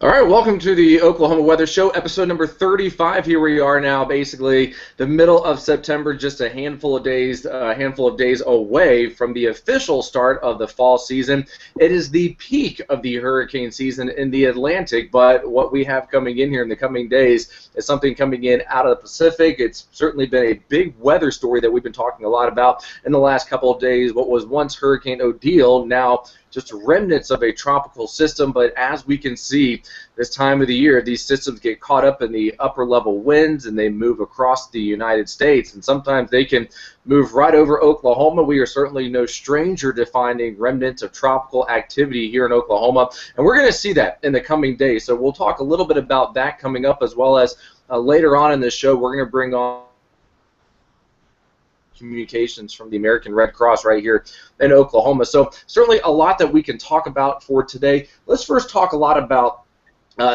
All right, welcome to the Oklahoma Weather Show, episode number 35. Here we are now, basically the middle of September, just a handful of days away from the official start of the fall season. It is the peak of the hurricane season in the Atlantic, but what we have coming in here in the coming days is something coming in out of the Pacific. It's certainly been a big weather story that we've been talking a lot about in the last couple of days. What was once Hurricane Odile, now just remnants of a tropical system, but as we can see, this time of the year, these systems get caught up in the upper level winds and they move across the United States, and sometimes they can move right over Oklahoma. We are certainly no stranger to finding remnants of tropical activity here in Oklahoma, and we're going to see that in the coming days. So we'll talk a little bit about that coming up, as well as later on in this show, we're going to bring on communications from the American Red Cross right here in Oklahoma. So certainly a lot that we can talk about for today. Let's first talk a lot about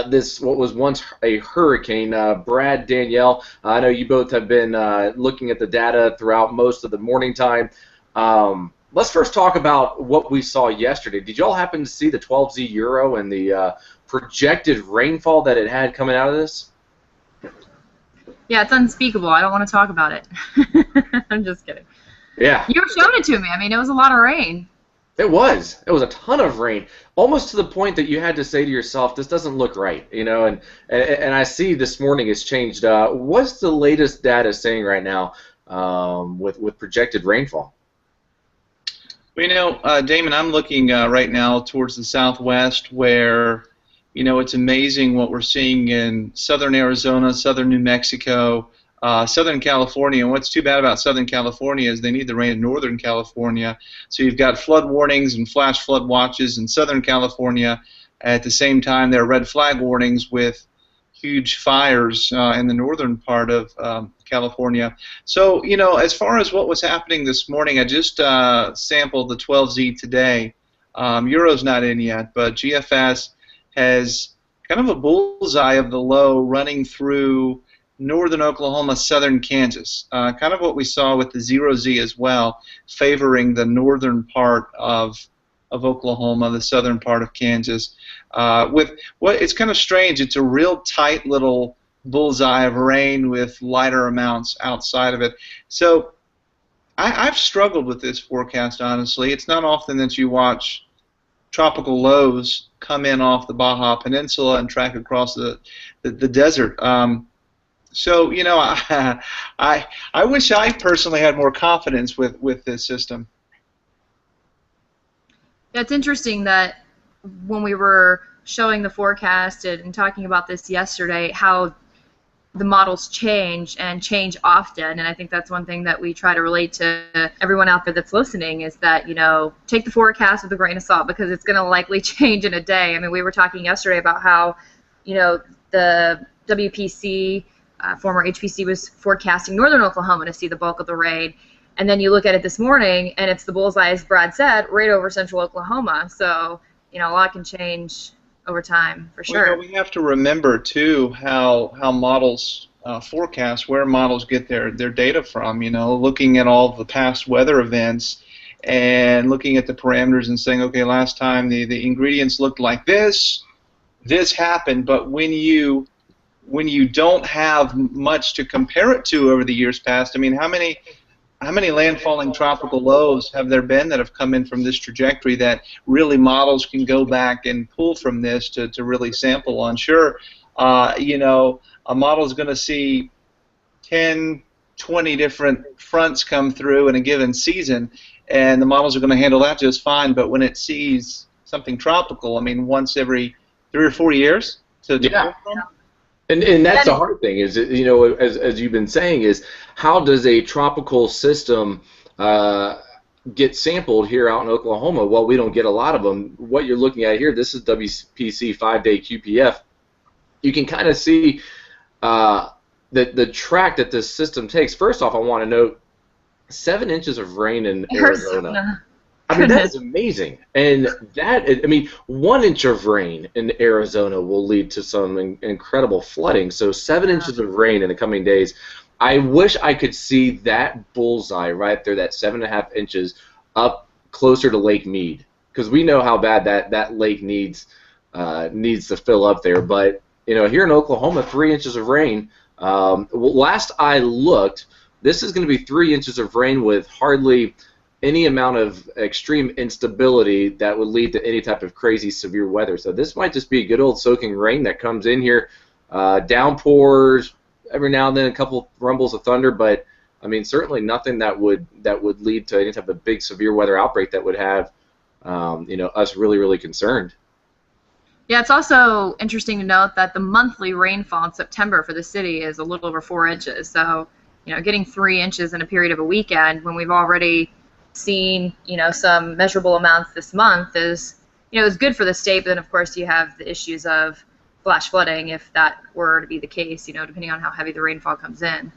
this, what was once a hurricane. Brad, Danielle, I know you both have been looking at the data throughout most of the morning time. Let's first talk about what we saw yesterday. Did y'all happen to see the 12Z Euro and the projected rainfall that it had coming out of this? Yeah, it's unspeakable. I don't want to talk about it. I'm just kidding. Yeah. You were showing it to me. I mean, it was a lot of rain. It was. It was a ton of rain, almost to the point that you had to say to yourself, "This doesn't look right," you know. And I see this morning it's changed. What's the latest data saying right now with projected rainfall? Well, Damon, I'm looking right now towards the southwest, where it's amazing what we're seeing in southern Arizona, southern New Mexico, Southern California. And what's too bad about Southern California is they need the rain in Northern California. So you've got flood warnings and flash flood watches in Southern California. At the same time, there are red flag warnings with huge fires in the northern part of California. So, as far as what was happening this morning, I just sampled the 12Z today. Euro's not in yet, but GFS has kind of a bullseye of the low running through northern Oklahoma, southern Kansas. Kind of what we saw with the 0Z as well, favoring the northern part of Oklahoma, the southern part of Kansas. It's kind of strange. It's a real tight little bullseye of rain with lighter amounts outside of it. So I've struggled with this forecast, honestly. It's not often that you watch tropical lows come in off the Baja Peninsula and track across the desert. So I wish I personally had more confidence with this system. Yeah, it's interesting that when we were showing the forecast and talking about this yesterday, how the models change and change often, and I think that's one thing that we try to relate to everyone out there that's listening is that, take the forecast with a grain of salt because it's going to likely change in a day. I mean, we were talking yesterday about how, the WPC, former HPC, was forecasting northern Oklahoma to see the bulk of the rain, and then you look at it this morning and it's the bullseye, as Brad said, right over central Oklahoma. So, a lot can change over time, for sure. Well, we have to remember, too, how models forecast, where models get their data from, looking at all the past weather events and looking at the parameters and saying, okay, last time the ingredients looked like this happened, but when you don't have much to compare it to over the years past, I mean, how many landfalling tropical lows have there been that have come in from this trajectory that really models can go back and pull from this to really sample on? Sure, a model is going to see 10, 20 different fronts come through in a given season, and the models are going to handle that just fine, but when it sees something tropical, I mean, once every 3 or 4 years to yeah. And that's the hard thing is, as you've been saying, is how does a tropical system get sampled here out in Oklahoma? Well, we don't get a lot of them. What you're looking at here, this is WPC 5-day QPF. You can kind of see the track that this system takes. First off, I want to note 7 inches of rain in Arizona. I mean, that is amazing. And that, 1 inch of rain in Arizona will lead to some incredible flooding. So 7 inches of rain in the coming days. I wish I could see that bullseye right there, that 7.5 inches up closer to Lake Mead, because we know how bad that lake needs needs to fill up there. But here in Oklahoma, 3 inches of rain. Last I looked, this is going to be 3 inches of rain with hardly any amount of extreme instability that would lead to any type of crazy severe weather. So this might just be good old soaking rain that comes in here, downpours every now and then, a couple rumbles of thunder, but I mean certainly nothing that would lead to any type of big severe weather outbreak that would have us really concerned. Yeah, it's also interesting to note that the monthly rainfall in September for the city is a little over 4 inches. So, getting 3 inches in a period of a weekend when we've already seen, some measurable amounts this month is good for the state. But then, of course, you have the issues of flash flooding if that were to be the case, depending on how heavy the rainfall comes in.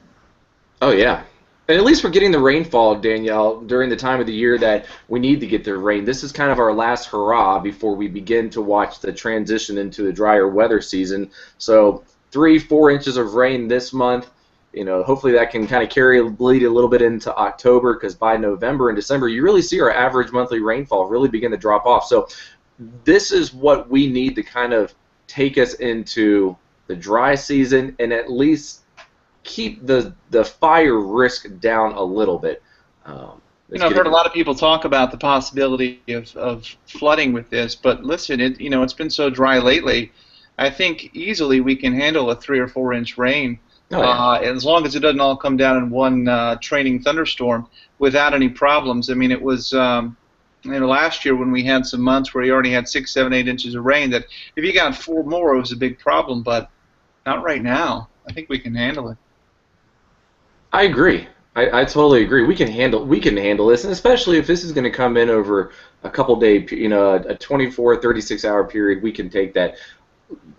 Oh, yeah. And at least we're getting the rainfall, Danielle, during the time of the year that we need to get the rain. This is kind of our last hurrah before we begin to watch the transition into the drier weather season. So 3-4 inches of rain this month. Hopefully that can kind of bleed a little bit into October, because by November and December you really see our average monthly rainfall really begin to drop off. So this is what we need to kind of take us into the dry season and at least keep the fire risk down a little bit. I've heard a lot of people talk about the possibility of flooding with this, but listen, it's been so dry lately. I think easily we can handle a 3 or 4 inch rain. Oh, yeah. As long as it doesn't all come down in one training thunderstorm without any problems. I mean, it was last year when we had some months where you already had 6, 7, 8 inches of rain, that if you got 4 more, it was a big problem. But not right now. I think we can handle it. I agree. I totally agree. We can handle this, and especially if this is going to come in over a couple day, a 24, 36 hour period, we can take that.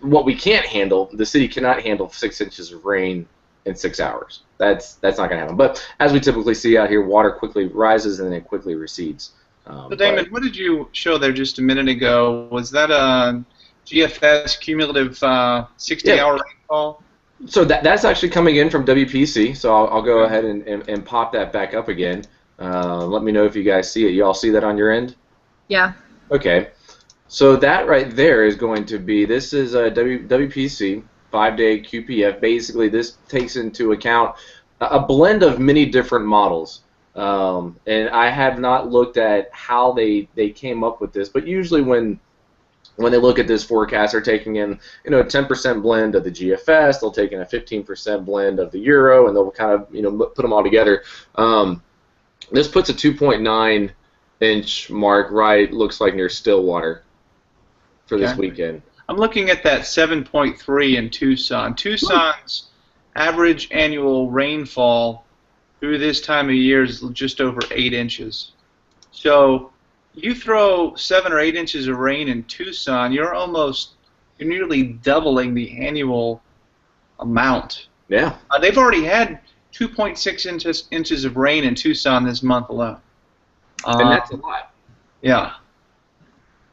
What we can't handle, the city cannot handle 6 inches of rain in 6 hours. That's not going to happen. But as we typically see out here, water quickly rises and then it quickly recedes. So Damon, what did you show there just a minute ago? Was that a GFS cumulative 60-hour rainfall? So that's actually coming in from WPC. So I'll go ahead and pop that back up again. Let me know if you guys see it. You all see that on your end? Yeah. Okay. So that right there is going to be, this is a WPC 5-day QPF. Basically, this takes into account a blend of many different models. And I have not looked at how they came up with this, but usually when they look at this forecast, they're taking in a 10% blend of the GFS, they'll take in a 15% blend of the Euro, and they'll kind of put them all together. This puts a 2.9 inch mark right, looks like near Stillwater for this weekend. I'm looking at that 7.3 in Tucson. Tucson's average annual rainfall through this time of year is just over 8 inches. So you throw 7 or 8 inches of rain in Tucson, you're nearly doubling the annual amount. Yeah. They've already had 2.6 inches of rain in Tucson this month alone. And that's a lot. Yeah.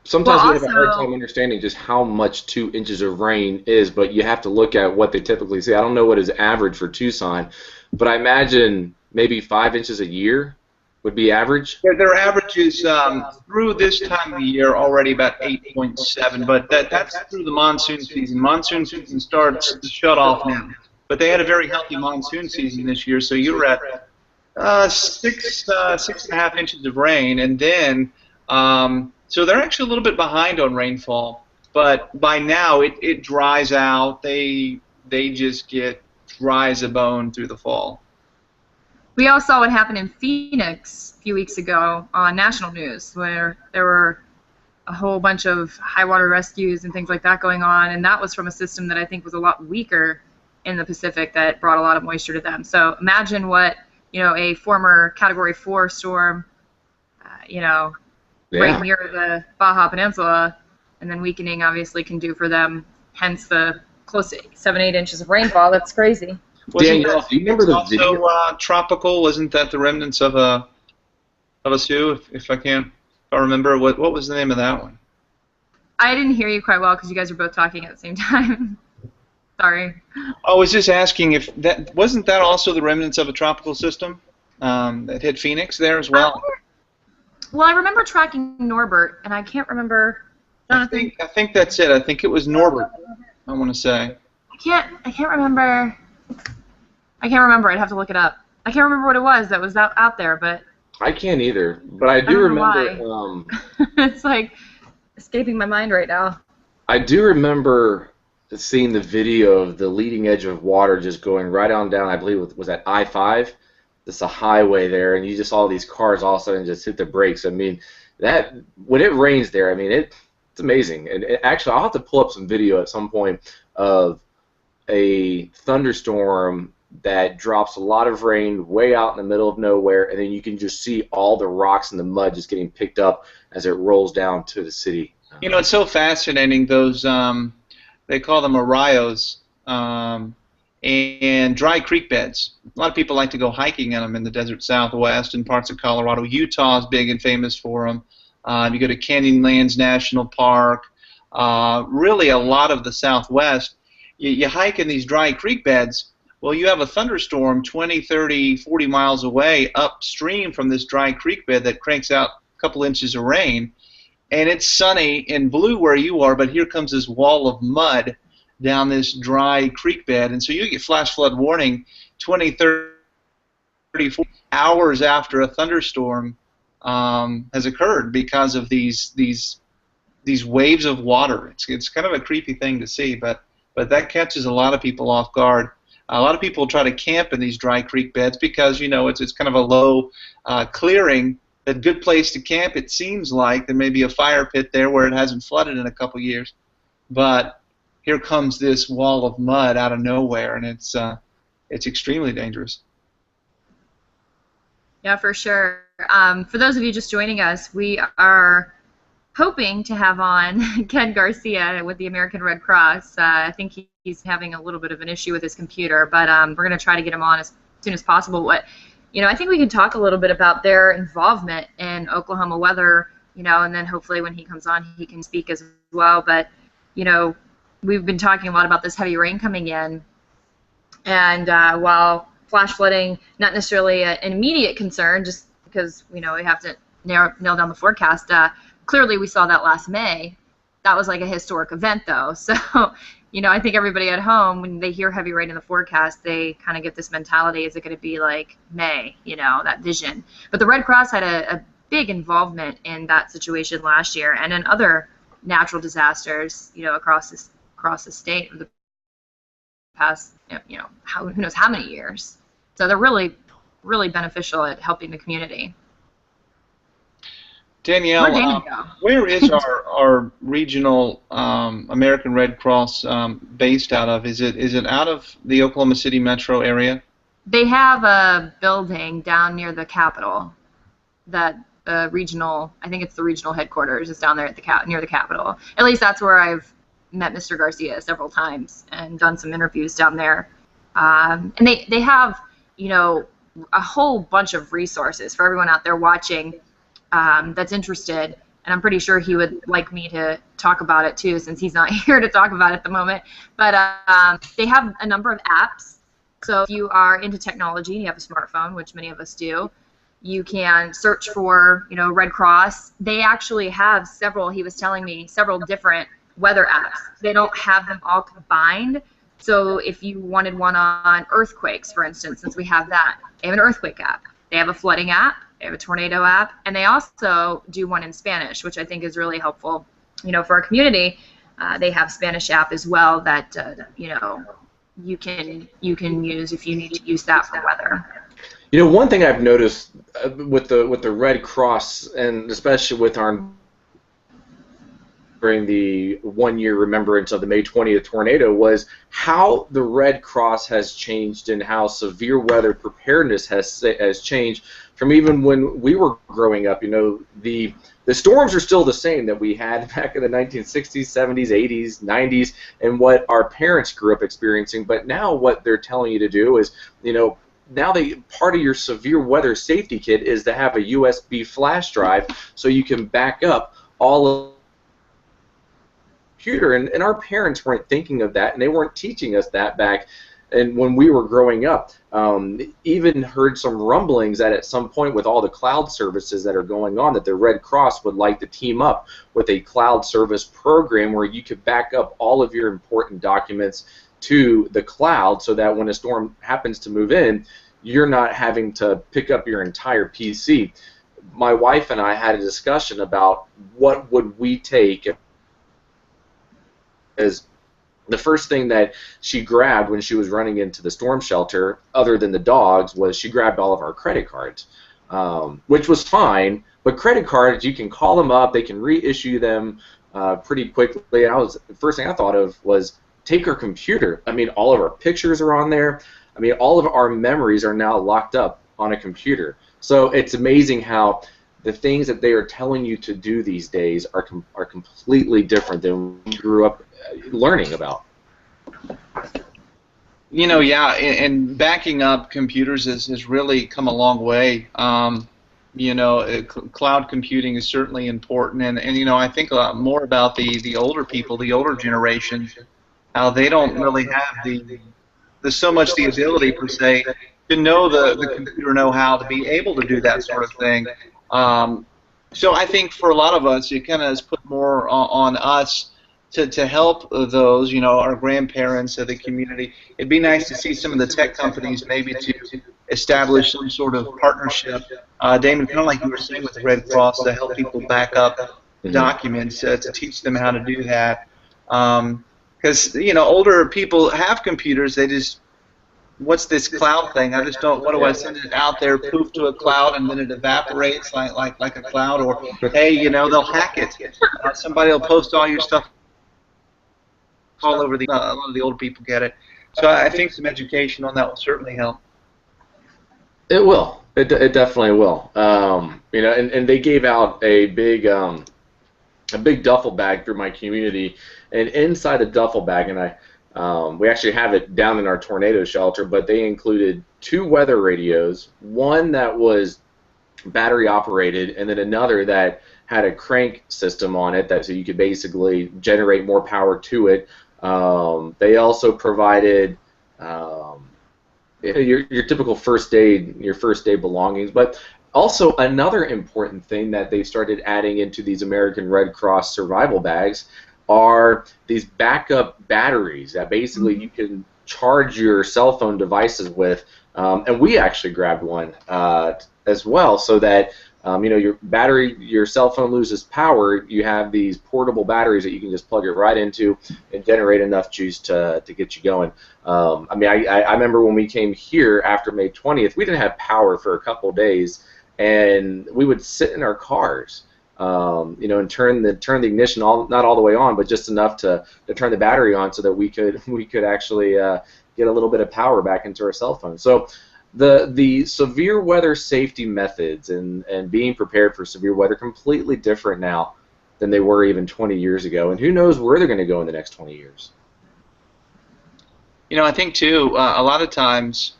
Sometimes we have a hard time understanding just how much 2 inches of rain is, but you have to look at what they typically say. I don't know what is average for Tucson, but I imagine maybe 5 inches a year would be average. Their average is through this time of the year already about 8.7, but that's through the monsoon season. Monsoon season starts to shut off now, but they had a very healthy monsoon season this year, so you were at 6.5 inches of rain, and then so they're actually a little bit behind on rainfall, but by now it dries out. They just get dry as a bone through the fall. We all saw what happened in Phoenix a few weeks ago on national news, where there were a whole bunch of high water rescues and things like that going on, and that was from a system that I think was a lot weaker in the Pacific that brought a lot of moisture to them. So imagine what a former Category 4 storm, right near the Baja Peninsula, and then weakening obviously can do for them. Hence the close to 7-8 inches of rainfall. That's crazy. Danielle, do you remember the video? Tropical, isn't that the remnants of a Sioux? If I remember, what was the name of that one? I didn't hear you quite well because you guys were both talking at the same time. Sorry. I was just asking if that wasn't that also the remnants of a tropical system that hit Phoenix there as well. Well, I remember tracking Norbert, and I can't remember I think that's it. I think it was Norbert, I want to say. I can't remember. I can't remember. I'd have to look it up. I can't remember what it was that was out there, but I can't either. But I do don't know remember. it's like escaping my mind right now. I do remember seeing the video of the leading edge of water just going right on down. I believe it was at I-5. It's a highway there, and you just saw these cars all of a sudden just hit the brakes. I mean, that when it rains there, I mean it's amazing. And actually, I'll have to pull up some video at some point of a thunderstorm that drops a lot of rain way out in the middle of nowhere, and then you can just see all the rocks and the mud just getting picked up as it rolls down to the city. You know, it's so fascinating, those, they call them arroyos, and dry creek beds. A lot of people like to go hiking in them in the desert Southwest and parts of Colorado. Utah is big and famous for them. You go to Canyonlands National Park. Really, a lot of the Southwest, you hike in these dry creek beds. Well, you have a thunderstorm 20, 30, 40 miles away upstream from this dry creek bed that cranks out a couple inches of rain, and it's sunny and blue where you are, but here comes this wall of mud down this dry creek bed, and so you get flash flood warning 20, 30, 40 hours after a thunderstorm has occurred because of these waves of water. It's kind of a creepy thing to see, but that catches a lot of people off guard. A lot of people try to camp in these dry creek beds because, you know, it's kind of a low clearing, a good place to camp. It seems like there may be a fire pit there where it hasn't flooded in a couple years, but here comes this wall of mud out of nowhere, and it's extremely dangerous. Yeah, for sure. For those of you just joining us, we are hoping to have on Ken Garcia with the American Red Cross. I think he's having a little bit of an issue with his computer, but we're going to try to get him on as soon as possible. I think we can talk a little bit about their involvement in Oklahoma weather, and then hopefully when he comes on, he can speak as well. But, we've been talking a lot about this heavy rain coming in, and while flash flooding, not necessarily an immediate concern, just because, we have to nail down the forecast, clearly we saw that last May. That was like a historic event, though. So, I think everybody at home, when they hear heavy rain in the forecast, they kind of get this mentality, is it going to be like May, that vision. But the Red Cross had a big involvement in that situation last year and in other natural disasters, across the state of the past, who knows how many years. So they're really, really beneficial at helping the community. Danielle, where is our regional American Red Cross based out of? Is it out of the Oklahoma City metro area? They have a building down near the Capitol. That regional, I think it's the regional headquarters, is down there at near the Capitol. At least that's where I've met Mr. Garcia several times and done some interviews down there. And they have, a whole bunch of resources for everyone out there watching. That's interested, and I'm pretty sure he would like me to talk about it too, since he's not here to talk about it at the moment. But they have a number of apps. So if you are into technology and you have a smartphone, which many of us do, you can search for, Red Cross. They actually have he was telling me, several different weather apps. They don't have them all combined. So if you wanted one on earthquakes, for instance, since we have that, they have an earthquake app. They have a flooding app. They have a tornado app, and they also do one in Spanish, which I think is really helpful. For our community, they have Spanish app as well that you can use if you need to use that for weather. One thing I've noticed with the Red Cross, and especially with our during the 1 year remembrance of the May 20th tornado, was how the Red Cross has changed and how severe weather preparedness has changed from even when we were growing up. The storms are still the same that we had back in the 1960s, 70s, 80s, 90s, and what our parents grew up experiencing. But now what they're telling you to do is, now part of your severe weather safety kit is to have a USB flash drive so you can back up all of computer, and our parents weren't thinking of that, and they weren't teaching us that back and when we were growing up, even heard some rumblings that at some point with all the cloud services that are going on, that the Red Cross would like to team up with a cloud service program where you could back up all of your important documents to the cloud, so that when a storm happens to move in, you're not having to pick up your entire PC. My wife and I had a discussion about what would we take as the first thing that she grabbed when she was running into the storm shelter, other than the dogs, was she grabbed all of our credit cards, which was fine. But credit cards, you can call them up, they can reissue them pretty quickly. And the first thing I thought of was take her computer. I mean, all of our pictures are on there. I mean, all of our memories are now locked up on a computer. So it's amazing how the things that they are telling you to do these days are completely different than we grew up learning about. You know, yeah, and backing up computers has really come a long way. You know, cloud computing is certainly important, and you know, I think a lot more about the older people, the older generation, how they don't really have the so much the ability per se to know the computer know-how to be able to do that sort of thing. So I think for a lot of us, it kind of has put more on us to help those, you know, our grandparents of the community. It'd be nice to see some of the tech companies maybe to establish some sort of partnership. Damon, kind of like you were saying with the Red Cross, to help people back up documents, to teach them how to do that. Because, you know, older people have computers, they just, what's this cloud thing? I just don't, what do I send it out there, poof to a cloud, and then it evaporates like a cloud? Or, hey, you know, they'll hack it. Somebody will post all your stuff all over a lot of the older people get it. So I think some education on that will certainly help. It will. It definitely will. You know, and they gave out a big duffel bag through my community, and inside the duffel bag, and we actually have it down in our tornado shelter, but they included 2 weather radios, one that was battery operated, and then another that had a crank system on it, so you could basically generate more power to it. They also provided your typical first aid belongings, but also another important thing that they started adding into these American Red Cross survival bags are these backup batteries that basically you can charge your cell phone devices with, and we actually grabbed one as well, so that you know, your cell phone loses power, you have these portable batteries that you can just plug it right into and generate enough juice to get you going. I mean, I remember when we came here after May 20th, we didn't have power for a couple days, and we would sit in our cars, you know, and turn the ignition not all the way on, but just enough to turn the battery on, so that we could actually get a little bit of power back into our cell phone. So the severe weather safety methods and being prepared for severe weather completely different now than they were even 20 years ago, and who knows where they're going to go in the next 20 years. You know, I think too, a lot of times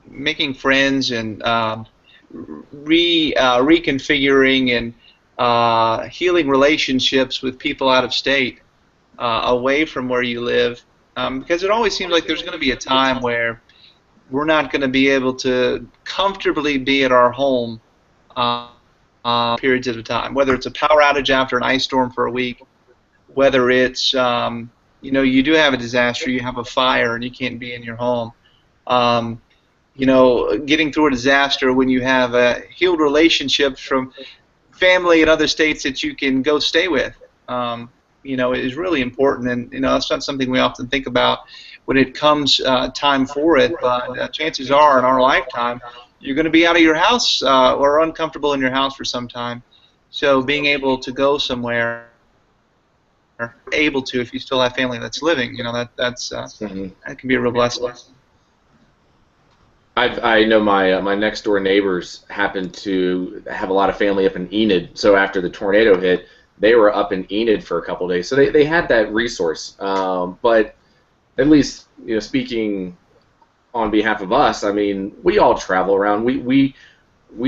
making friends and reconfiguring and healing relationships with people out of state, away from where you live, because it always seems like there's going to be a time where we're not going to be able to comfortably be at our home periods at a time, whether it's a power outage after an ice storm for a week, whether it's you know, you do have a disaster, you have a fire, and you can't be in your home. You know, getting through a disaster when you have healed relationships from family in other states that you can go stay with, you know, is really important. And you know, that's not something we often think about when it comes time for it. But chances are, in our lifetime, you're going to be out of your house or uncomfortable in your house for some time. So being able to go somewhere, able to, if you still have family that's living, you know, that can be a real blessing. I know my next door neighbors happen to have a lot of family up in Enid, so after the tornado hit, they were up in Enid for a couple of days, so they had that resource. But at least, you know, speaking on behalf of us, I mean, we all travel around. We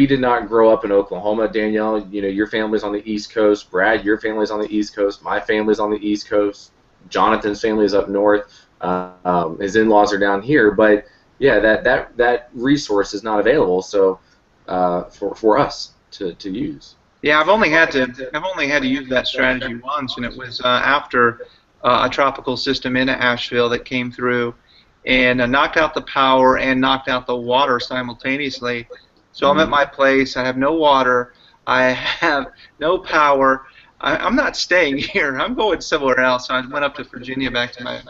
did not grow up in Oklahoma. Danielle, you know, your family's on the East Coast. Brad, your family's on the East Coast. My family's on the East Coast. Jonathan's family is up north. His in-laws are down here, but yeah, that resource is not available. So for us to use. Yeah, I've only had to use that strategy once, and it was after a tropical system in Asheville that came through and knocked out the power and knocked out the water simultaneously. So I'm at my place. I have no water. I have no power. I'm not staying here. I'm going somewhere else. So I went up to Virginia back to my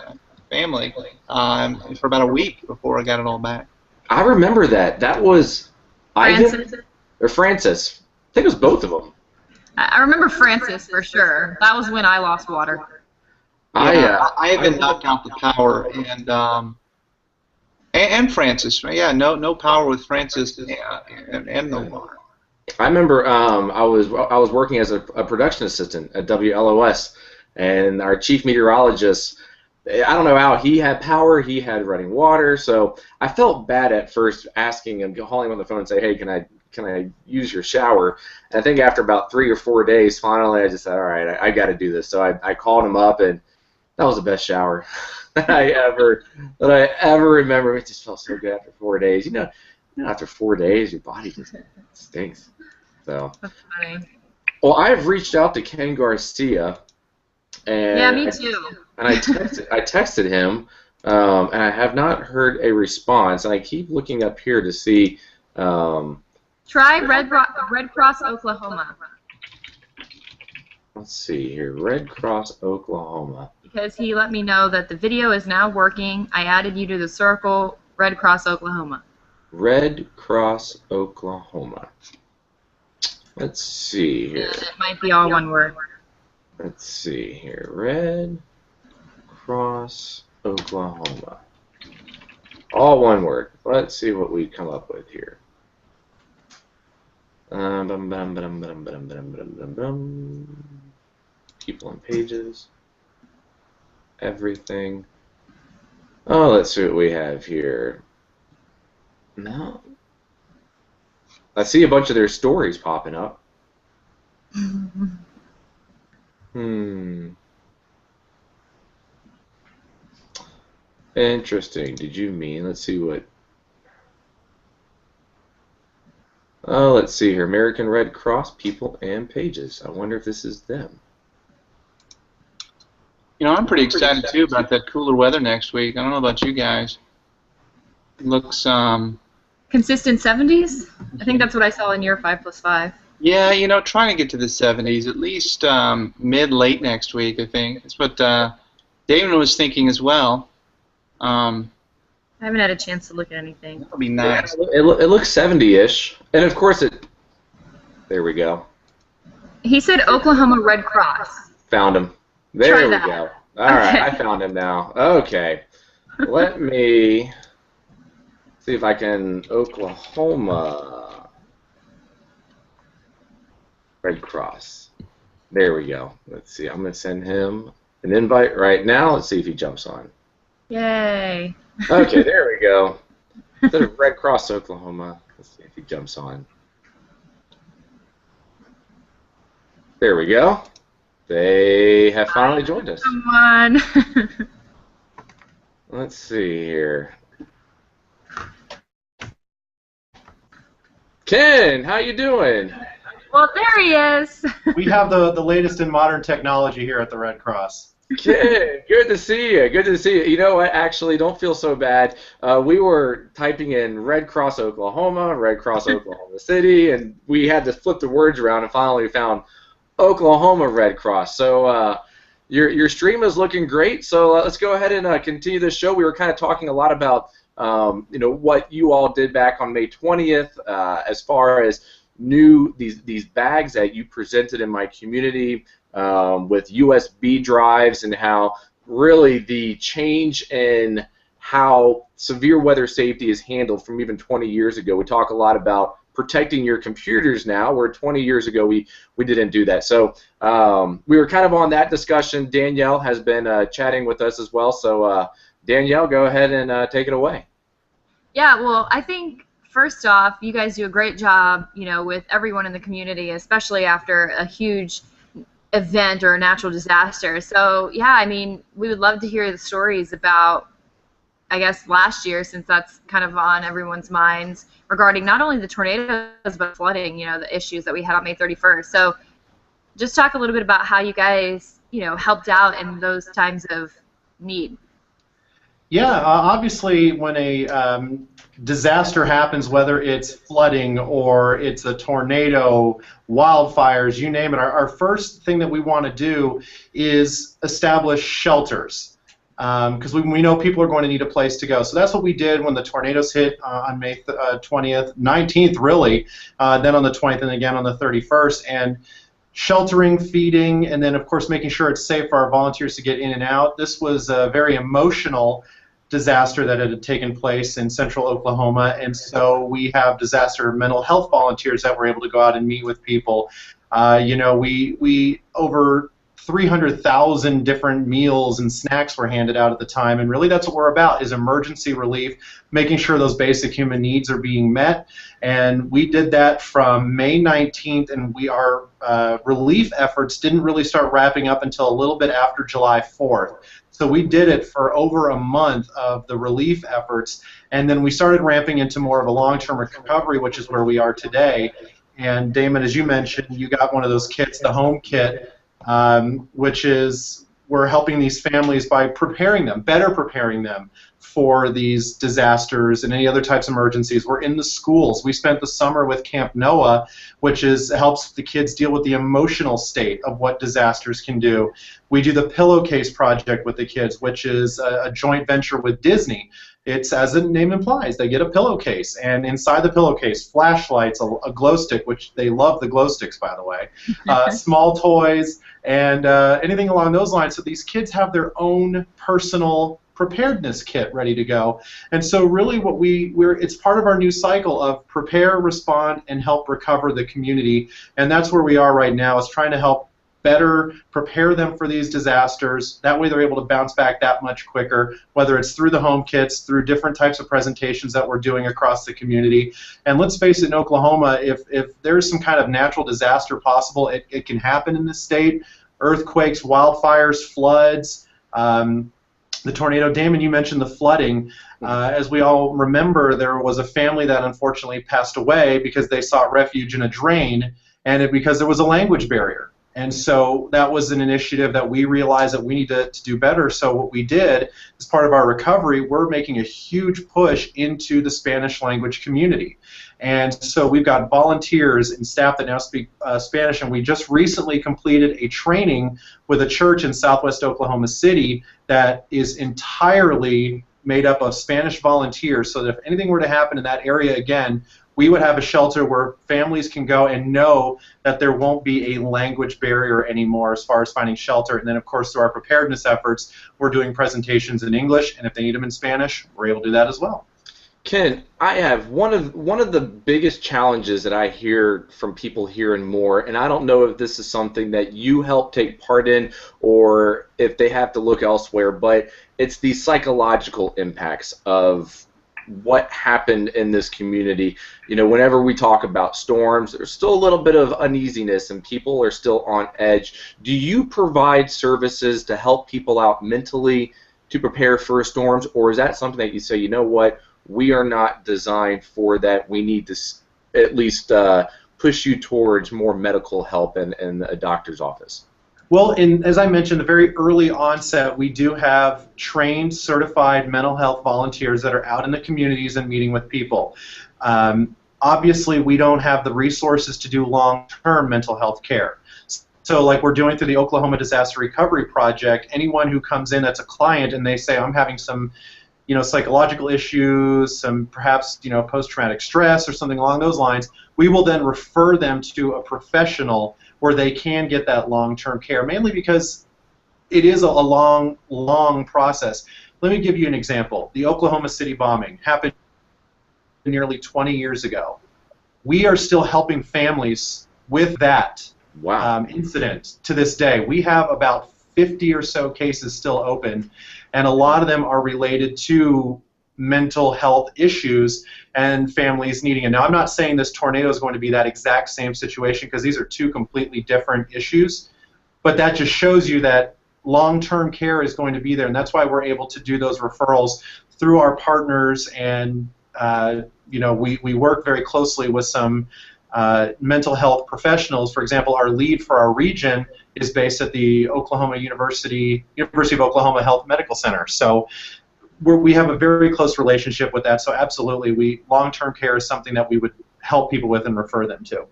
family for about a week before I got it all back. I remember that. That was Ivan or Francis. I think it was both of them. I remember Francis for sure. That was when I lost water. I had been knocked out the power, and Francis. Yeah, no power with Francis, and no water. I remember I was working as a production assistant at WLOS, and our chief meteorologist, I don't know how he had power, he had running water, so I felt bad at first asking him, calling him on the phone and say, hey, can I use your shower? And I think after about 3 or 4 days, finally I just said, all right, I got to do this. So I called him up, and that was the best shower that I ever remember. It just felt so good after 4 days. You know, after 4 days, your body just stinks. So. That's funny. Well, I've reached out to Ken Garcia, and yeah, me too. I texted him, and I have not heard a response. And I keep looking up here to see. Try Red Cross Oklahoma. Let's see here, Red Cross Oklahoma. Because he let me know that the video is now working. I added you to the circle. Red Cross Oklahoma. Red Cross Oklahoma. Let's see here. It might be all one word. Let's see here. Red Cross Oklahoma. All one word. Let's see what we come up with here. People and pages. Everything. Oh, let's see what we have here. No. I see a bunch of their stories popping up. Interesting. Did you mean? Let's see what. Oh, let's see here. American Red Cross people and pages. I wonder if this is them. You know, I'm pretty excited too about that cooler weather next week. I don't know about you guys. It looks consistent 70s? I think that's what I saw in your 5+5. Yeah, you know, trying to get to the 70s, at least mid-late next week, I think. That's what Damon was thinking as well. I haven't had a chance to look at anything. That'll be nice. Yeah, it looks 70-ish. And of course it... There we go. He said Oklahoma Red Cross. Found him. There Try we that. go. All right, I found him now. Okay. Let me see if I can... Oklahoma Red Cross. There we go. Let's see. I'm going to send him an invite right now. Let's see if he jumps on. Yay. Okay, there we go. Instead of Red Cross Oklahoma. Let's see if he jumps on. There we go. They have finally joined us. Come on. Let's see here. Ken, how you doing? Well, there he is. We have the latest in modern technology here at the Red Cross. Ken, good to see you. Good to see you. You know what? Actually, don't feel so bad. We were typing in Red Cross Oklahoma, Red Cross Oklahoma City, and we had to flip the words around and finally found Oklahoma Red Cross. So your stream is looking great. So let's go ahead and continue this show. We were kind of talking a lot about what you all did back on May 20th as far as these bags that you presented in my community with USB drives, and how really the change in how severe weather safety is handled from even 20 years ago. We talk a lot about protecting your computers now, where 20 years ago we didn't do that. So we were kind of on that discussion. Danielle has been chatting with us as well. So Danielle, go ahead and take it away. Yeah, well, I think first off, you guys do a great job, with everyone in the community, especially after a huge event or a natural disaster. So yeah, I mean, we would love to hear the stories about, I guess, last year, since that's kind of on everyone's minds, regarding not only the tornadoes but flooding, the issues that we had on May 31st. So just talk a little bit about how you guys, helped out in those times of need. Yeah, obviously when a disaster happens, whether it's flooding or it's a tornado, wildfires, you name it, our first thing that we want to do is establish shelters, because we know people are going to need a place to go. So that's what we did when the tornadoes hit on May 20th, 19th really, then on the 20th and again on the 31st. And sheltering, feeding, and then of course making sure it's safe for our volunteers to get in and out. This was a very emotional disaster that had taken place in central Oklahoma, and so we have disaster mental health volunteers that were able to go out and meet with people. We over 300,000 different meals and snacks were handed out at the time, and really that's what we're about, is emergency relief, making sure those basic human needs are being met. And we did that from May 19th, and our relief efforts didn't really start wrapping up until a little bit after July 4th. So we did it for over a month of the relief efforts, and then we started ramping into more of a long-term recovery, which is where we are today. And Damon, as you mentioned, you got one of those kits, the home kit, which is we're helping these families by better preparing them for these disasters and any other types of emergencies. We're in the schools. We spent the summer with Camp Noah, which helps the kids deal with the emotional state of what disasters can do. We do the pillowcase project with the kids, which is a joint venture with Disney. It's, as the name implies, they get a pillowcase, and inside the pillowcase, flashlights, a glow stick, which they love the glow sticks, by the way, small toys, and anything along those lines. So these kids have their own personal preparedness kit ready to go. And so really what it's part of our new cycle of prepare, respond, and help recover the community. And that's where we are right now, is trying to help better prepare them for these disasters. That way they're able to bounce back that much quicker, whether it's through the home kits, through different types of presentations that we're doing across the community. And let's face it, in Oklahoma, if there's some kind of natural disaster possible, it can happen in this state. Earthquakes, wildfires, floods, the tornado. Damon, you mentioned the flooding. As we all remember, there was a family that unfortunately passed away because they sought refuge in a drain, and because there was a language barrier. And so that was an initiative that we realized that we need to do better. So what we did, as part of our recovery, we're making a huge push into the Spanish language community. And so we've got volunteers and staff that now speak Spanish, and we just recently completed a training with a church in southwest Oklahoma City that is entirely made up of Spanish volunteers, so that if anything were to happen in that area again, we would have a shelter where families can go and know that there won't be a language barrier anymore as far as finding shelter. And then, of course, through our preparedness efforts, we're doing presentations in English, and if they need them in Spanish, we're able to do that as well. Ken, I have one of the biggest challenges that I hear from people here and more, and I don't know if this is something that you help take part in or if they have to look elsewhere, but it's the psychological impacts of what happened in this community. Whenever we talk about storms, there's still a little bit of uneasiness and people are still on edge. Do you provide services to help people out mentally to prepare for storms, or is that something that you say, you know what, we are not designed for that, we need to at least push you towards more medical help in a doctor's office? Well, as I mentioned, the very early onset, we do have trained, certified mental health volunteers that are out in the communities and meeting with people. Obviously, we don't have the resources to do long-term mental health care. So like we're doing through the Oklahoma Disaster Recovery Project, anyone who comes in that's a client and they say, I'm having some psychological issues, some perhaps post-traumatic stress or something along those lines, we will then refer them to a professional where they can get that long-term care, mainly because it is a long, long process. Let me give you an example. The Oklahoma City bombing happened nearly 20 years ago. We are still helping families with that incident to this day. We have about 50 or so cases still open, and a lot of them are related to mental health issues and families needing it. Now, I'm not saying this tornado is going to be that exact same situation, because these are two completely different issues, but that just shows you that long-term care is going to be there, and that's why we're able to do those referrals through our partners, and we work very closely with some mental health professionals. For example, our lead for our region is based at the University of Oklahoma Health Medical Center. So we have a very close relationship with that. So absolutely, long-term care is something that we would help people with and refer them to.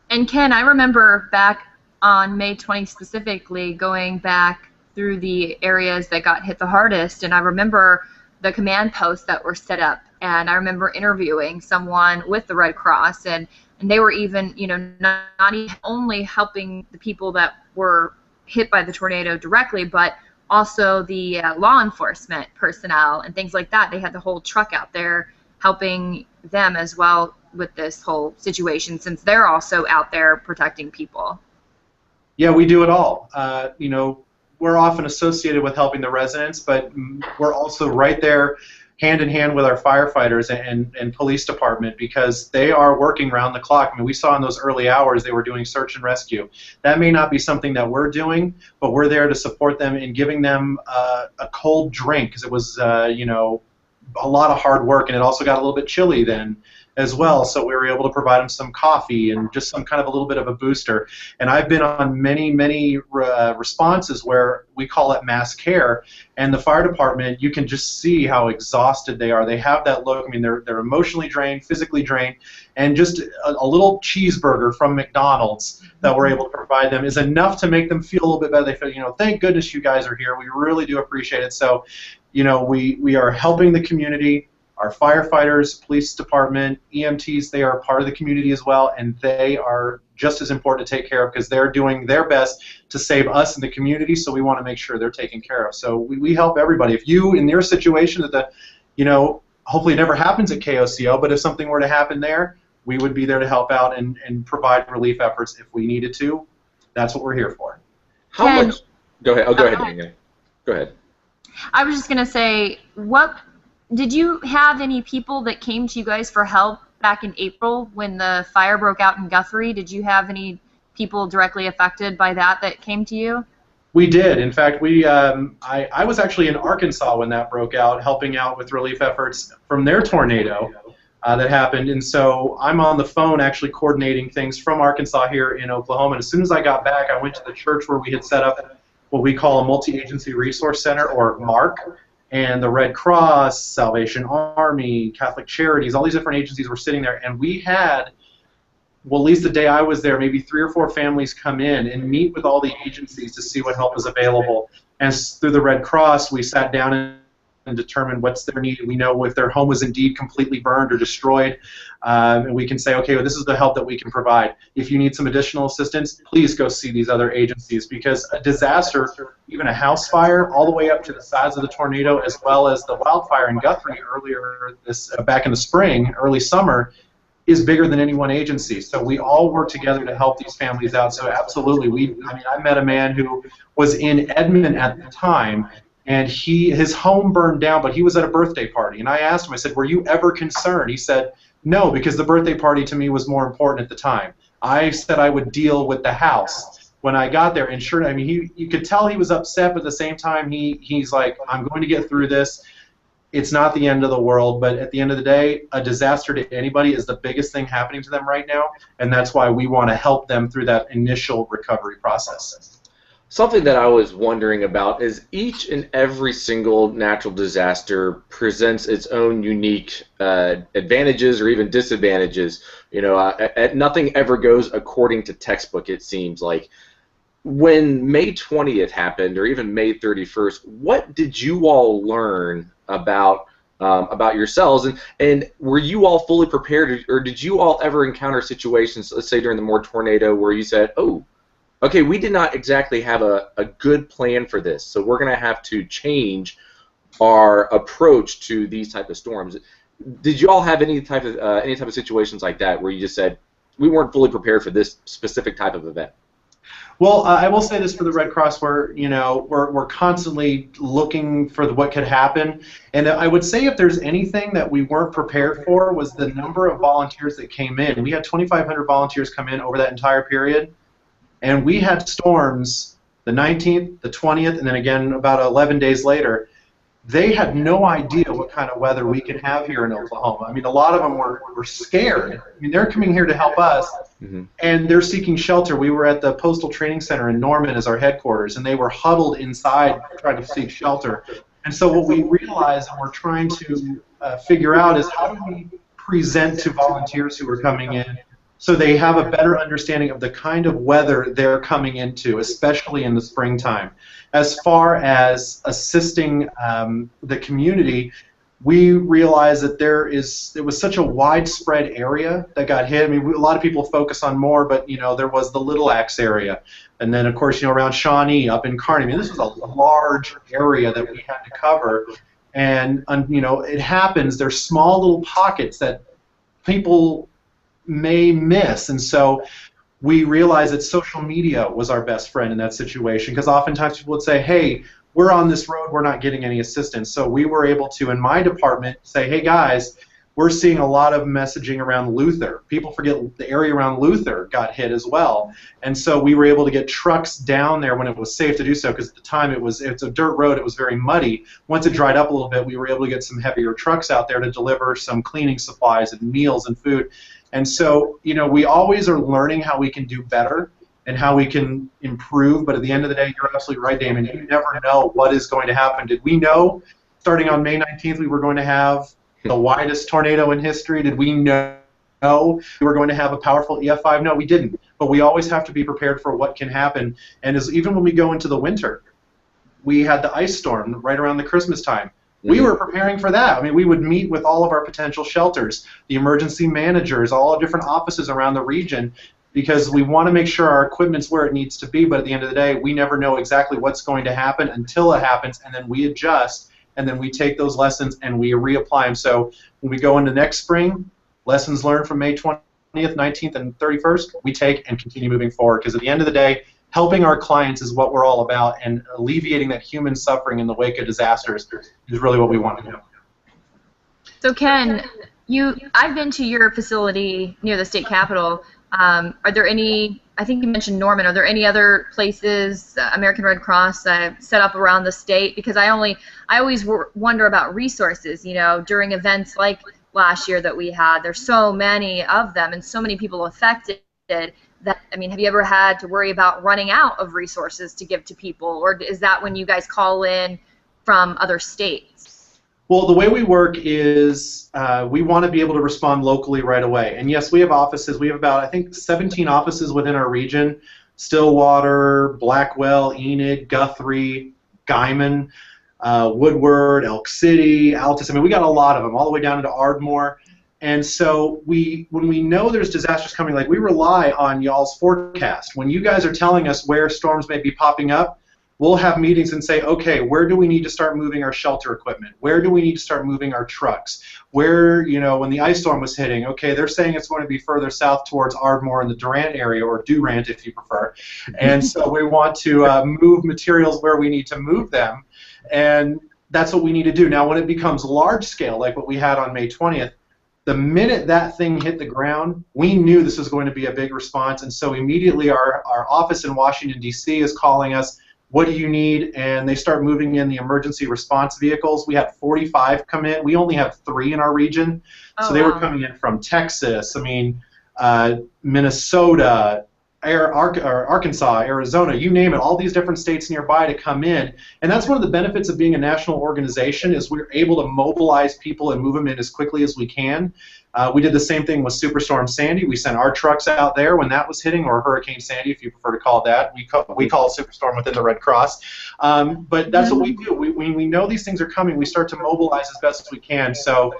And Ken, I remember back on May 20 specifically, going back through the areas that got hit the hardest, and I remember the command posts that were set up, and I remember interviewing someone with the Red Cross, and they were even, not even only helping the people that were hit by the tornado directly, but also the law enforcement personnel and things like that. They had the whole truck out there helping them as well with this whole situation, since they're also out there protecting people. Yeah, we do it all. We're often associated with helping the residents, but we're also right there hand in hand with our firefighters and police department, because they are working round the clock. I mean, we saw in those early hours they were doing search and rescue. That may not be something that we're doing, but we're there to support them in giving them a cold drink, because it was a lot of hard work, and it also got a little bit chilly then as well, so we were able to provide them some coffee and just some kind of a little bit of a booster. And I've been on many responses where we call it mass care, and the fire department, you can just see how exhausted they are. They have that look. I mean, they're emotionally drained, physically drained, and just a little cheeseburger from McDonald's that we're able to provide them is enough to make them feel a little bit better. They feel, thank goodness you guys are here. We really do appreciate it. So, we are helping the community. Our firefighters, police department, EMTs, they are part of the community as well, and they are just as important to take care of, because they're doing their best to save us and the community, so we want to make sure they're taken care of. So we help everybody. If you, in your situation, hopefully it never happens at KOCO, but if something were to happen there, we would be there to help out and provide relief efforts if we needed to. That's what we're here for. How much? Go ahead. Go ahead, Daniel. Go ahead. I was just going to say, did you have any people that came to you guys for help back in April when the fire broke out in Guthrie? Did you have any people directly affected by that came to you? We did. In fact, I was actually in Arkansas when that broke out, helping out with relief efforts from their tornado that happened. And so I'm on the phone actually coordinating things from Arkansas here in Oklahoma. And as soon as I got back, I went to the church where we had set up what we call a multi-agency resource center, or MARC. And the Red Cross, Salvation Army, Catholic Charities, all these different agencies were sitting there, and we had, well, at least the day I was there, maybe 3 or 4 families come in and meet with all the agencies to see what help is available. And through the Red Cross, we sat down and determined what's their need. We know if their home was indeed completely burned or destroyed, and we can say, okay, well, this is the help that we can provide. If you need some additional assistance, please go see these other agencies, because a disaster, even a house fire, all the way up to the size of the tornado, as well as the wildfire in Guthrie earlier back in the spring, early summer, is bigger than any one agency. So we all work together to help these families out. So absolutely, I met a man who was in Edmond at the time, and his home burned down, but he was at a birthday party. And I asked him, I said, were you ever concerned? He said, no, because the birthday party to me was more important at the time. I said I would deal with the house when I got there. And sure, I mean, you could tell he was upset, but at the same time, he's like, I'm going to get through this. It's not the end of the world, but at the end of the day, a disaster to anybody is the biggest thing happening to them right now, and that's why we want to help them through that initial recovery process. Something that I was wondering about is each and every single natural disaster presents its own unique advantages or even disadvantages. Nothing ever goes according to textbook, it seems like. When May 20th happened, or even May 31st, what did you all learn about yourselves, and were you all fully prepared, or did you all ever encounter situations, let's say during the Moore tornado, where you said, oh, okay, we did not exactly have a good plan for this, so we're going to have to change our approach to these type of storms? Did you all have any type of situations like that where you just said, we weren't fully prepared for this specific type of event? Well, I will say this for the Red Cross, we're constantly looking for what could happen, and I would say if there's anything that we weren't prepared for was the number of volunteers that came in. We had 2,500 volunteers come in over that entire period. And we had storms the 19th, the 20th, and then again about 11 days later. They had no idea what kind of weather we could have here in Oklahoma. I mean, a lot of them were scared. I mean, they're coming here to help us, and they're seeking shelter. We were at the Postal Training Center in Norman as our headquarters, and they were huddled inside trying to seek shelter. And so what we realized and we're trying to figure out is how do we present to volunteers who are coming in so they have a better understanding of the kind of weather they're coming into, especially in the springtime. As far as assisting the community, we realized that it was such a widespread area that got hit. I mean, a lot of people focus on more, but there was the Little Axe area, and then of course around Shawnee, up in Kearney. I mean, this was a large area that we had to cover, and it happens. There's small little pockets that people may miss, and so we realized that social media was our best friend in that situation, because oftentimes people would say, hey, we're on this road, we're not getting any assistance. So we were able to, in my department, say, hey guys, we're seeing a lot of messaging around Luther. People forget the area around Luther got hit as well. And so we were able to get trucks down there when it was safe to do so, because at the time it's a dirt road, it was very muddy. Once it dried up a little bit, we were able to get some heavier trucks out there to deliver some cleaning supplies and meals and food. And so, we always are learning how we can do better and how we can improve, but at the end of the day, you're absolutely right, Damon. You never know what is going to happen. Did we know, starting on May 19th, we were going to have the widest tornado in history? Did we know we were going to have a powerful EF5? No, we didn't. But we always have to be prepared for what can happen. And even when we go into the winter, we had the ice storm right around the Christmas time. We were preparing for that. I mean, we would meet with all of our potential shelters, the emergency managers, all different offices around the region, because we want to make sure our equipment's where it needs to be, but at the end of the day, we never know exactly what's going to happen until it happens, and then we adjust, and then we take those lessons and we reapply them. So when we go into next spring, lessons learned from May 20th, 19th, and 31st, we take and continue moving forward, because at the end of the day, helping our clients is what we're all about, and alleviating that human suffering in the wake of disasters is really what we want to do. So Ken, I've been to your facility near the state capitol. Are there any, I think you mentioned Norman, are there any other places, American Red Cross, set up around the state? Because I always wonder about resources, during events like last year that we had. There's so many of them and so many people affected that, have you ever had to worry about running out of resources to give to people, or is that when you guys call in from other states? Well, the way we work is we want to be able to respond locally right away. And yes, we have offices. We have about, I think, 17 offices within our region: Stillwater, Blackwell, Enid, Guthrie, Guyman, Woodward, Elk City, Altus. We got a lot of them, all the way down into Ardmore. And so when we know there's disasters coming, we rely on y'all's forecast. When you guys are telling us where storms may be popping up, we'll have meetings and say, okay, where do we need to start moving our shelter equipment? Where do we need to start moving our trucks? Where, when the ice storm was hitting, okay, they're saying it's going to be further south towards Ardmore in the Durant area, or Durant if you prefer. And so we want to move materials where we need to move them, and that's what we need to do. Now, when it becomes large scale, like what we had on May 20th, the minute that thing hit the ground, we knew this was going to be a big response, and so immediately our office in Washington, D.C. is calling us, what do you need? And they start moving in the emergency response vehicles. We had 45 come in. We only have 3 in our region. So they were coming in from Texas, Minnesota, Arkansas, Arizona, you name it, all these different states nearby to come in. And that's one of the benefits of being a national organization, is we're able to mobilize people and move them in as quickly as we can. We did the same thing with Superstorm Sandy. We sent our trucks out there when that was hitting, or Hurricane Sandy, if you prefer to call it that. We call it Superstorm within the Red Cross. But that's what we do. When we know these things are coming, we start to mobilize as best as we can. So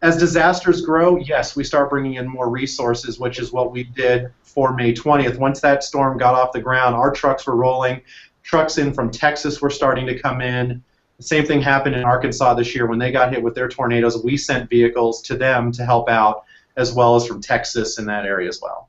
as disasters grow, yes, we start bringing in more resources, which is what we did for May 20th. Once that storm got off the ground, our trucks were rolling. Trucks in from Texas were starting to come in. The same thing happened in Arkansas this year when they got hit with their tornadoes. We sent vehicles to them to help out, as well as from Texas in that area as well.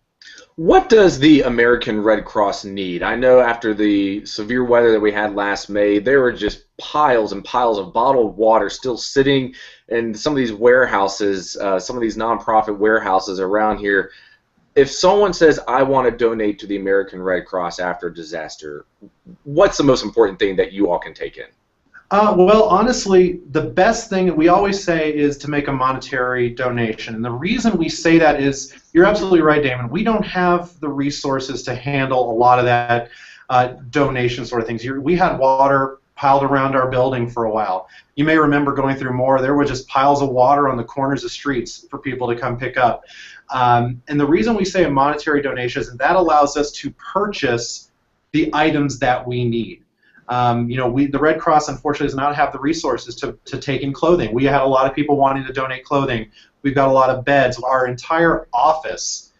What does the American Red Cross need? I know after the severe weather that we had last May, there were just piles and piles of bottled water still sitting in some of these warehouses, some of these nonprofit warehouses around here. if someone says, I want to donate to the American Red Cross after a disaster, what's the most important thing that you all can take in? Well, honestly, the best thing that we always say is to make a monetary donation. And the reason we say that is, you're absolutely right, Damon. We don't have the resources to handle a lot of that donation sort of things. We had water piled around our building for a while. You may remember going through more. There were just piles of water on the corners of streets for people to come pick up. And the reason we say a monetary donation is that allows us to purchase the items that we need. The Red Cross unfortunately does not have the resources to take in clothing. We had a lot of people wanting to donate clothing. We've got a lot of beds. Our entire office,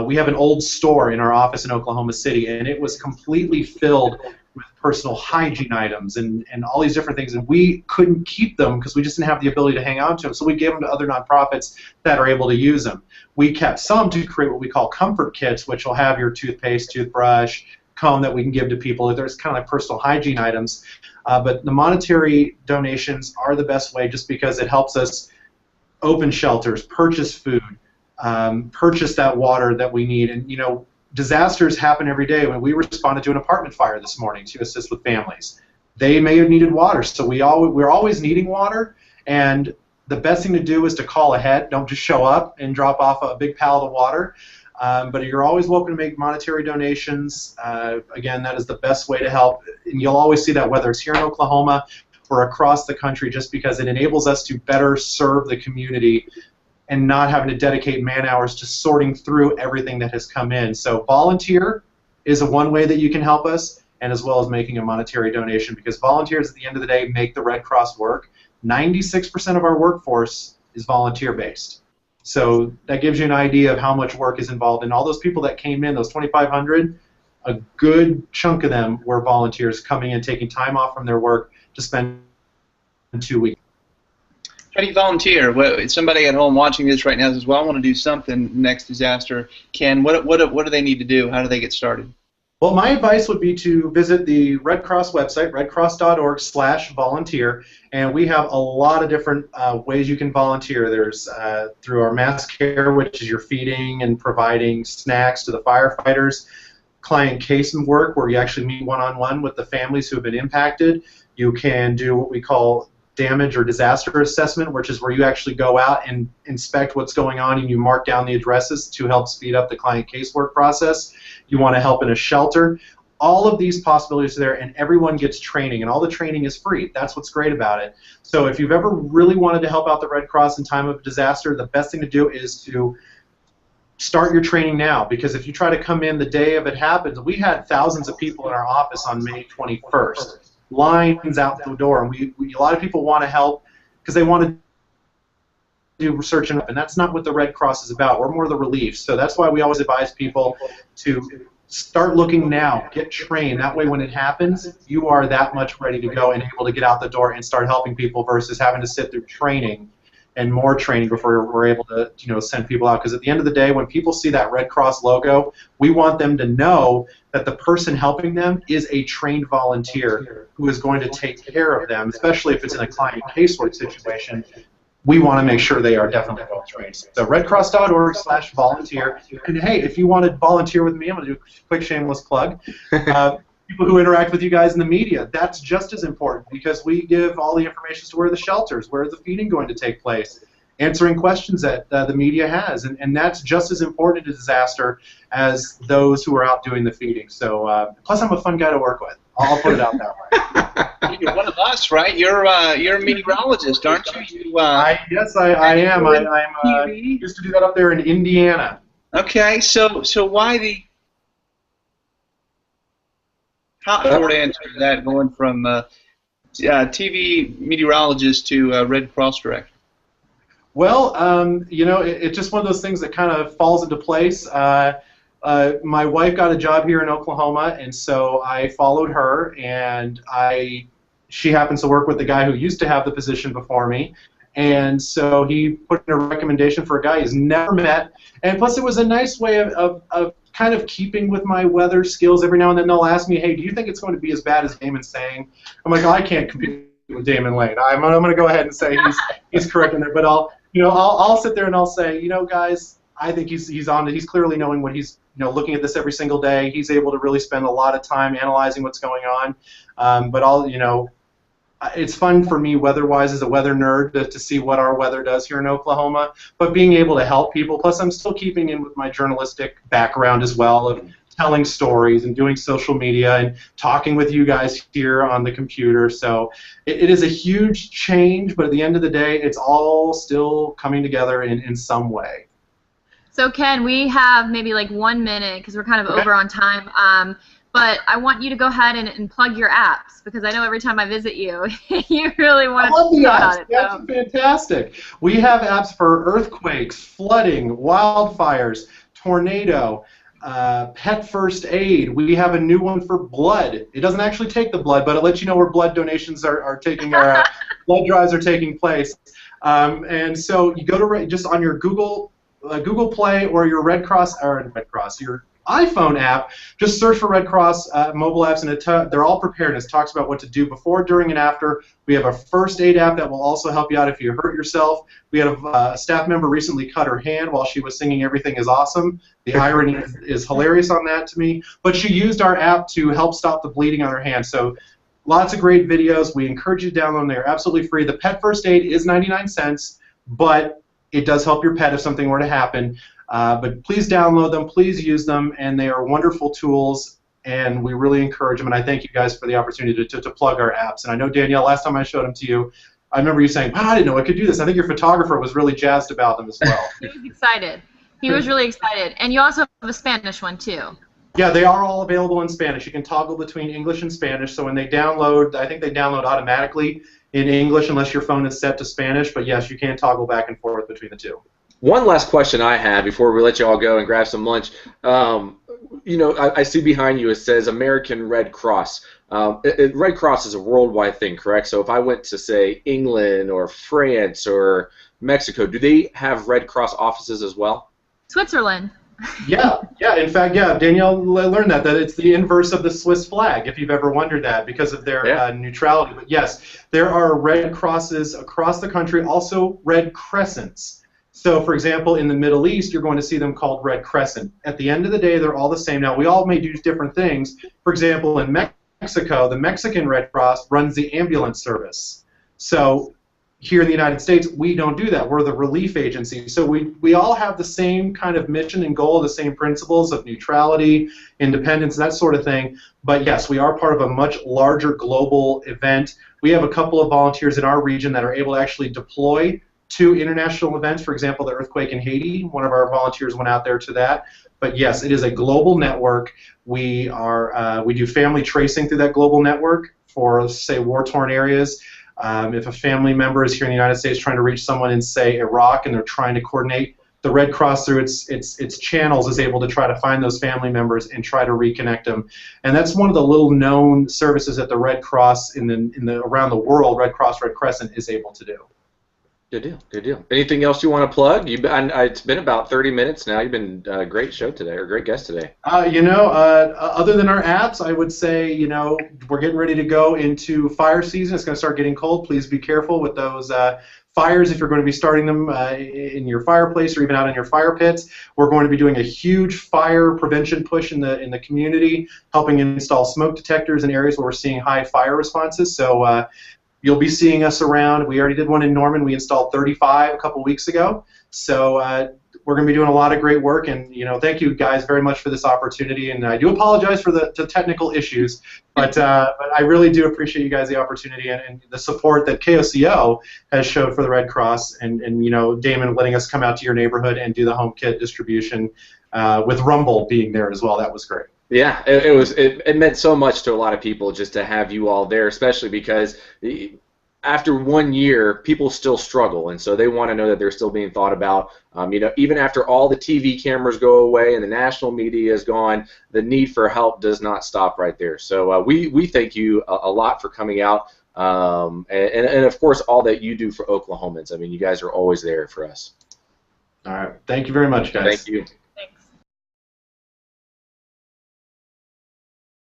we have an old store in our office in Oklahoma City, and it was completely filled with personal hygiene items and all these different things, and we couldn't keep them because we just didn't have the ability to hang on to them, so we gave them to other nonprofits that are able to use them. We kept some to create what we call comfort kits, which will have your toothpaste, toothbrush, comb that we can give to people. There's kind of like personal hygiene items, but the monetary donations are the best way just because it helps us open shelters, purchase food, purchase that water that we need. And disasters happen every day. When we responded to an apartment fire this morning to assist with families, they may have needed water, so we're always needing water, and the best thing to do is to call ahead. Don't just show up and drop off a big pallet of water. But you're always welcome to make monetary donations. Again, that is the best way to help. And you'll always see that whether it's here in Oklahoma or across the country, just because it enables us to better serve the community and not having to dedicate man hours to sorting through everything that has come in. So volunteer is one way that you can help us, and as well as making a monetary donation, because volunteers at the end of the day make the Red Cross work. 96% of our workforce is volunteer-based. So that gives you an idea of how much work is involved. And all those people that came in, those 2,500, a good chunk of them were volunteers coming in, taking time off from their work to spend 2 weeks. How do you volunteer? Well, somebody at home watching this right now says, well, I want to do something next disaster. Ken, what do they need to do? How do they get started? Well, my advice would be to visit the Red Cross website, redcross.org/volunteer, and we have a lot of different ways you can volunteer. There's through our mass care, which is your feeding and providing snacks to the firefighters, client case work, where you actually meet one-on-one with the families who have been impacted. You can do what we call damage or disaster assessment, which is where you actually go out and inspect what's going on and you mark down the addresses to help speed up the client casework process. You want to help in a shelter. All of these possibilities are there, and everyone gets training, and all the training is free. That's what's great about it. So if you've ever really wanted to help out the Red Cross in time of disaster, the best thing to do is to start your training now, because if you try to come in the day of it happens, we had thousands of people in our office on May 21st. Lines out the door, and a lot of people want to help because they want to do research, and that's not what the Red Cross is about. We're more the relief. So that's why we always advise people to start looking now, get trained. That way when it happens, you are that much ready to go and able to get out the door and start helping people versus having to sit through training and more training before we're able to send people out. Because at the end of the day, when people see that Red Cross logo, we want them to know that the person helping them is a trained volunteer who is going to take care of them, especially if it's in a client casework situation. We want to make sure they are definitely well trained. So redcross.org/volunteer. And hey, if you want to volunteer with me, I'm going to do a quick shameless plug. People who interact with you guys in the media, that's just as important, because we give all the information to where the shelters, where the feeding going to take place, answering questions that the media has, and that's just as important in a disaster as those who are out doing the feeding. So plus I'm a fun guy to work with. I'll put it out that way. You're one of us, right? You're a meteorologist, aren't you? Yes, I am. I used to do that up there in Indiana. Okay, so why the... How short answer to that, going from TV meteorologist to Red Cross director? Well, it's just one of those things that kind of falls into place. My wife got a job here in Oklahoma, and so I followed her, and she happens to work with the guy who used to have the position before me, and so he put in a recommendation for a guy he's never met, and plus it was a nice way of kind of keeping with my weather skills. Every now and then they'll ask me, hey, do you think it's going to be as bad as Damon's saying? I'm like, oh, I can't compete with Damon Lane. I'm going to go ahead and say he's correct in there, but I'll sit there and I'll say, guys, I think he's on it. He's clearly knowing what he's looking at this every single day. He's able to really spend a lot of time analyzing what's going on. But it's fun for me weather-wise as a weather nerd to see what our weather does here in Oklahoma. But being able to help people, plus I'm still keeping in with my journalistic background as well of telling stories and doing social media and talking with you guys here on the computer. So it is a huge change, but at the end of the day, it's all still coming together in some way. So Ken, we have maybe like 1 minute because we're kind of over on time. But I want you to go ahead and plug your apps because I know every time I visit you, you really want to talk about it. That's fantastic. We have apps for earthquakes, flooding, wildfires, tornado, pet first aid. We have a new one for blood. It doesn't actually take the blood, but it lets you know where blood donations are taking, blood drives are taking place. And so you go to just on your Google Play or your your iPhone app, just search for Red Cross mobile apps, and they're all preparedness. Talks about what to do before, during, and after. We have a first aid app that will also help you out if you hurt yourself. We had a staff member recently cut her hand while she was singing "Everything Is Awesome." The irony is hilarious on that to me, but she used our app to help stop the bleeding on her hand. So lots of great videos. We encourage you to download them. They're absolutely free. The pet first aid is 99 cents, but it does help your pet if something were to happen. But please download them, please use them, and they are wonderful tools, and we really encourage them, and I thank you guys for the opportunity to plug our apps. And I know, Danielle, last time I showed them to you, I remember you saying, wow, I didn't know I could do this. I think your photographer was really jazzed about them as well. He was excited. He was really excited. And you also have a Spanish one, too. Yeah, they are all available in Spanish. You can toggle between English and Spanish, so when they download, I think they download automatically in English unless your phone is set to Spanish, but yes, you can toggle back and forth between the two. One last question I had before we let you all go and grab some lunch. I see behind you it says American Red Cross. Red Cross is a worldwide thing, correct? So if I went to, say, England or France or Mexico, do they have Red Cross offices as well? Switzerland. Yeah. In fact, Danielle learned that it's the inverse of the Swiss flag, if you've ever wondered that, because of their neutrality. But yes, there are Red Crosses across the country, also Red Crescents. So, for example, in the Middle East, you're going to see them called Red Crescent. At the end of the day, they're all the same. Now, we all may do different things. For example, in Mexico, the Mexican Red Cross runs the ambulance service. So here in the United States, we don't do that. We're the relief agency. So we all have the same kind of mission and goal, the same principles of neutrality, independence, that sort of thing. But yes, we are part of a much larger global event. We have a couple of volunteers in our region that are able to actually deploy to international events. For example, the earthquake in Haiti, one of our volunteers went out there to that. But yes, it is a global network. We do family tracing through that global network for, say, war-torn areas. If a family member is here in the United States trying to reach someone in, say, Iraq, and they're trying to coordinate, the Red Cross through its channels is able to try to find those family members and try to reconnect them. And that's one of the little-known services that the Red Cross around the world, Red Cross, Red Crescent, is able to do. Good deal. Good deal. Anything else you want to plug? It's been about 30 minutes now. You've been a great show today, or a great guest today. Other than our apps, I would say, we're getting ready to go into fire season. It's going to start getting cold. Please be careful with those fires if you're going to be starting them in your fireplace or even out in your fire pits. We're going to be doing a huge fire prevention push in the community, helping install smoke detectors in areas where we're seeing high fire responses. So you'll be seeing us around. We already did one in Norman. We installed 35 a couple weeks ago. So we're going to be doing a lot of great work. And thank you guys very much for this opportunity. And I do apologize for the technical issues, but I really do appreciate you guys the opportunity and the support that KOCO has showed for the Red Cross. And Damon letting us come out to your neighborhood and do the home kit distribution with Rumble being there as well. That was great. Yeah, it meant so much to a lot of people just to have you all there, especially because after 1 year, people still struggle, and so they want to know that they're still being thought about. Even after all the TV cameras go away and the national media is gone, the need for help does not stop right there. So we thank you a lot for coming out, and of course all that you do for Oklahomans. I mean, you guys are always there for us. All right, thank you very much, guys. Thank you.